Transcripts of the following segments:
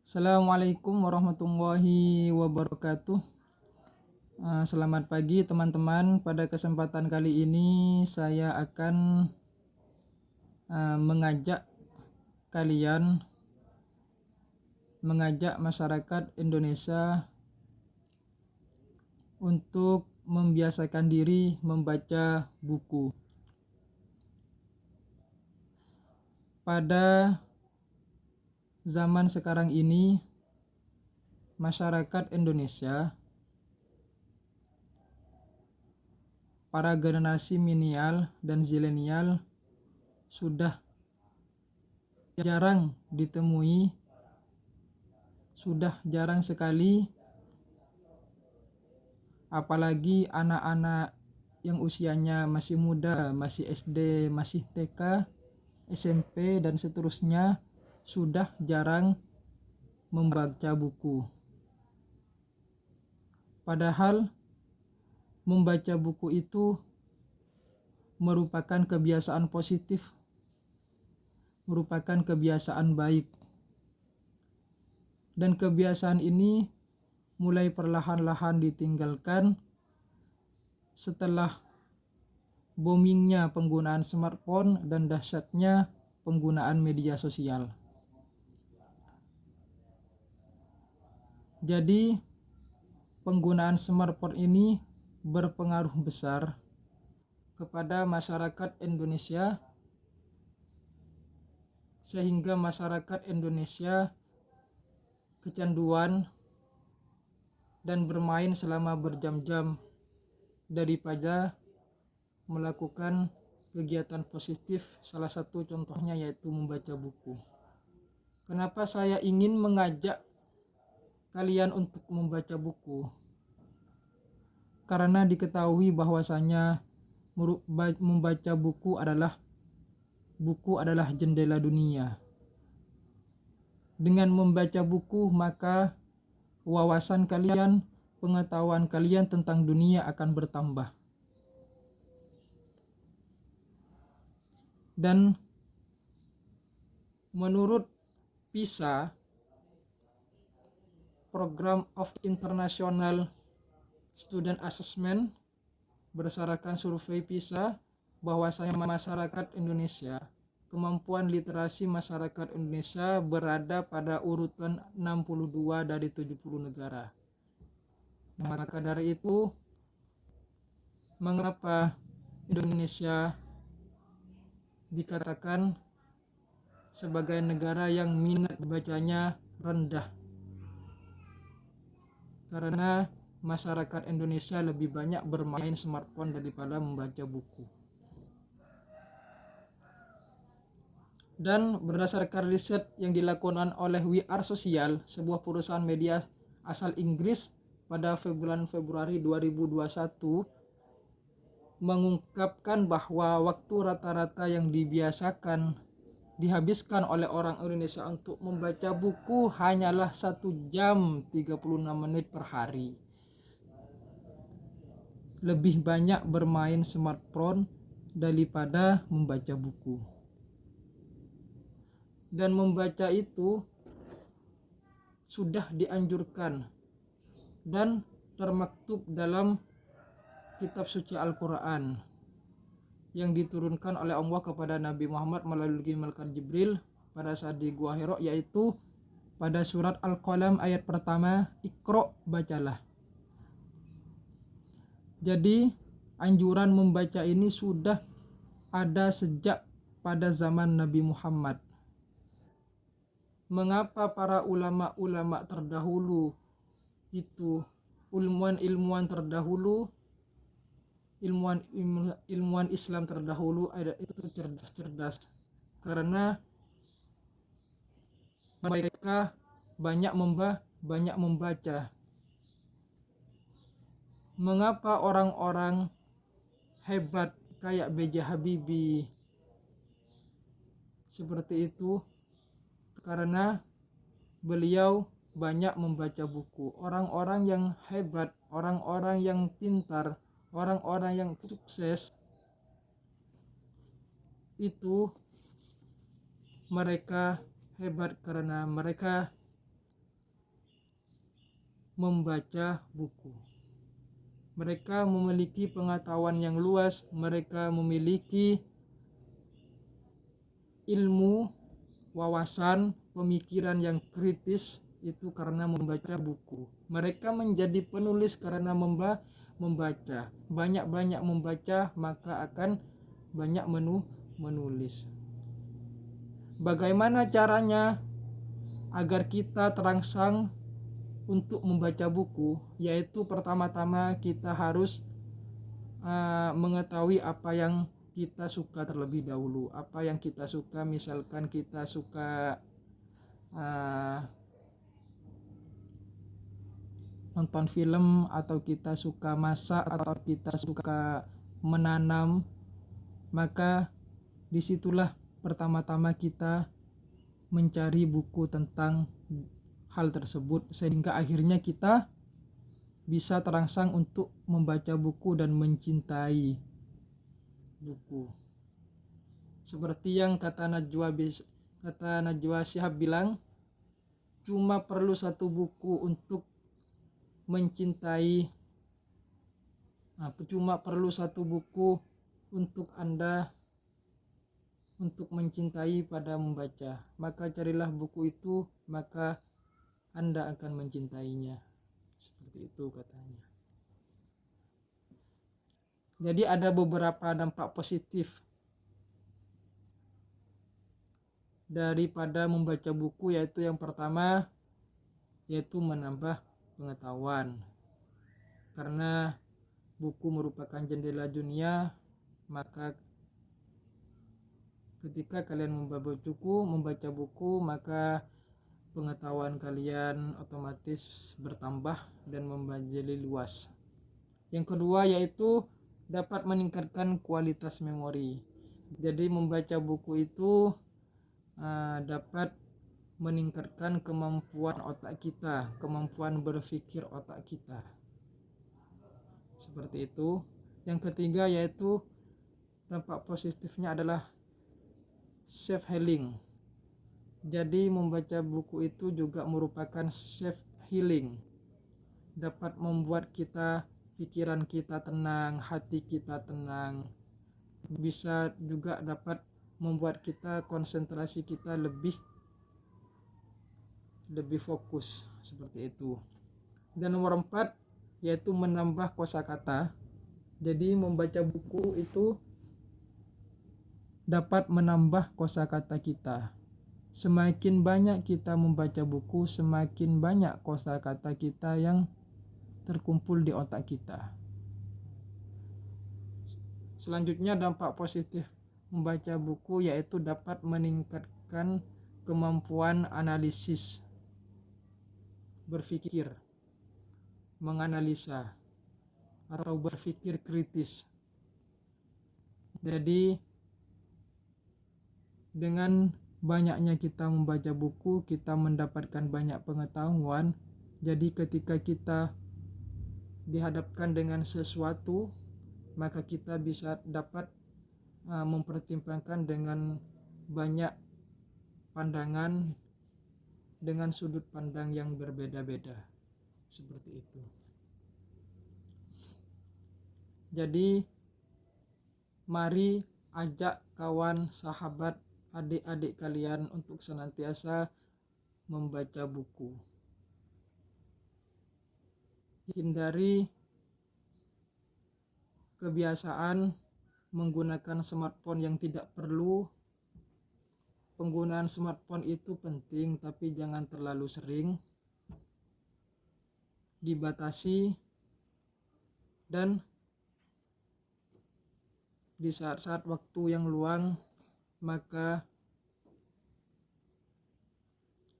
Assalamualaikum warahmatullahi wabarakatuh. Selamat pagi teman-teman. Pada kesempatan kali ini saya akan mengajak masyarakat Indonesia untuk membiasakan diri membaca buku. Pada zaman sekarang ini, masyarakat Indonesia, para generasi milenial dan zilenial sudah jarang ditemui, sudah jarang sekali, apalagi anak-anak yang usianya masih muda, masih SD, masih TK, SMP, dan seterusnya, sudah jarang membaca buku. Padahal membaca buku itu merupakan kebiasaan positif, merupakan kebiasaan baik. Dan kebiasaan ini mulai perlahan-lahan ditinggalkan setelah boomingnya penggunaan smartphone dan dahsyatnya penggunaan media sosial. Jadi penggunaan smartphone ini berpengaruh besar kepada masyarakat Indonesia, sehingga masyarakat Indonesia kecanduan dan bermain selama berjam-jam daripada melakukan kegiatan positif. Salah satu contohnya yaitu membaca buku. Kenapa saya ingin mengajak kalian untuk membaca buku? Karena diketahui bahwasanya membaca buku adalah jendela dunia. Dengan membaca buku, maka wawasan kalian, pengetahuan kalian tentang dunia akan bertambah. Dan menurut PISA, Program of International Student Assessment, berdasarkan survei PISA, bahwasanya masyarakat Indonesia, kemampuan literasi masyarakat Indonesia berada pada urutan 62 dari 70 negara. Maka dari itu, mengapa Indonesia dikatakan sebagai negara yang minat bacanya rendah? Karena masyarakat Indonesia lebih banyak bermain smartphone daripada membaca buku. Dan berdasarkan riset yang dilakukan oleh We Are Social, sebuah perusahaan media asal Inggris, pada bulan Februari 2021, mengungkapkan bahwa waktu rata-rata yang dihabiskan oleh orang Indonesia untuk membaca buku hanyalah 1 jam 36 menit per hari. Lebih banyak bermain smartphone daripada membaca buku. Dan membaca itu sudah dianjurkan dan termaktub dalam kitab suci Al-Quran yang diturunkan oleh Allah kepada Nabi Muhammad melalui malaikat Jibril pada saat di Gua Hira, yaitu pada surat Al-Qalam ayat pertama, Iqra, bacalah. Jadi anjuran membaca ini sudah ada sejak pada zaman Nabi Muhammad. Mengapa para ulama-ulama terdahulu itu, ilmuwan terdahulu, ilmuwan Islam terdahulu itu cerdas? Karena mereka banyak membaca. Mengapa orang-orang hebat kayak B.J. Habibie seperti itu? Karena beliau banyak membaca buku. Orang-orang yang hebat, orang-orang yang pintar, orang-orang yang sukses itu mereka hebat karena mereka membaca buku. Mereka memiliki pengetahuan yang luas, mereka memiliki ilmu, wawasan, pemikiran yang kritis itu karena membaca buku. Mereka menjadi penulis karena membaca. Banyak-banyak membaca maka akan banyak menulis. Bagaimana caranya agar kita terangsang untuk membaca buku? Yaitu pertama-tama kita harus mengetahui apa yang kita suka terlebih dahulu. Apa yang kita suka, misalkan kita suka nonton film, atau kita suka masak, atau kita suka menanam, maka disitulah pertama-tama kita mencari buku tentang hal tersebut, sehingga akhirnya kita bisa terangsang untuk membaca buku dan mencintai buku. Seperti yang kata Najwa Shihab bilang, cuma perlu satu buku untuk mencintai, cuma perlu satu buku untuk Anda untuk mencintai pada membaca. Maka carilah buku itu, maka Anda akan mencintainya. Seperti itu katanya. Jadi ada beberapa dampak positif daripada membaca buku, yaitu yang pertama yaitu menambah pengetahuan. Karena buku merupakan jendela dunia, maka ketika kalian membaca buku, maka pengetahuan kalian otomatis bertambah dan menjadi luas. Yang kedua yaitu dapat meningkatkan kualitas memori. Jadi membaca buku itu dapat meningkatkan kemampuan otak kita, kemampuan berpikir otak kita. Seperti itu. Yang ketiga yaitu dampak positifnya adalah self healing. Jadi membaca buku itu juga merupakan self healing. Dapat membuat pikiran kita tenang, hati kita tenang. Bisa juga dapat membuat konsentrasi kita lebih fokus, seperti itu. Dan nomor 4 yaitu menambah kosakata. Jadi membaca buku itu dapat menambah kosakata kita. Semakin banyak kita membaca buku, semakin banyak kosakata kita yang terkumpul di otak kita. Selanjutnya dampak positif membaca buku yaitu dapat meningkatkan kemampuan analisis, berpikir, menganalisa, atau berpikir kritis. Jadi dengan banyaknya kita membaca buku, kita mendapatkan banyak pengetahuan. Jadi ketika kita dihadapkan dengan sesuatu, maka kita bisa dapat mempertimbangkan dengan banyak pandangan, dengan sudut pandang yang berbeda-beda. Seperti itu. Jadi mari ajak kawan, sahabat, adik-adik kalian untuk senantiasa membaca buku. Hindari kebiasaan menggunakan smartphone yang tidak perlu. Penggunaan smartphone itu penting, tapi jangan terlalu sering. Dibatasi, dan di saat-saat waktu yang luang maka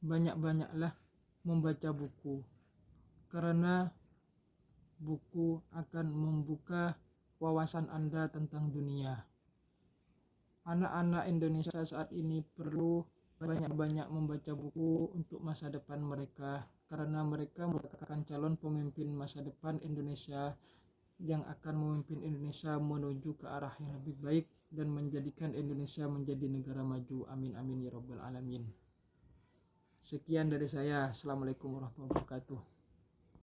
banyak-banyaklah membaca buku, karena buku akan membuka wawasan Anda tentang dunia. Anak-anak Indonesia saat ini perlu banyak-banyak membaca buku untuk masa depan mereka, karena mereka merupakan calon pemimpin masa depan Indonesia yang akan memimpin Indonesia menuju ke arah yang lebih baik dan menjadikan Indonesia menjadi negara maju. Amin amin ya rabbal alamin. Sekian dari saya. Assalamualaikum warahmatullahi wabarakatuh.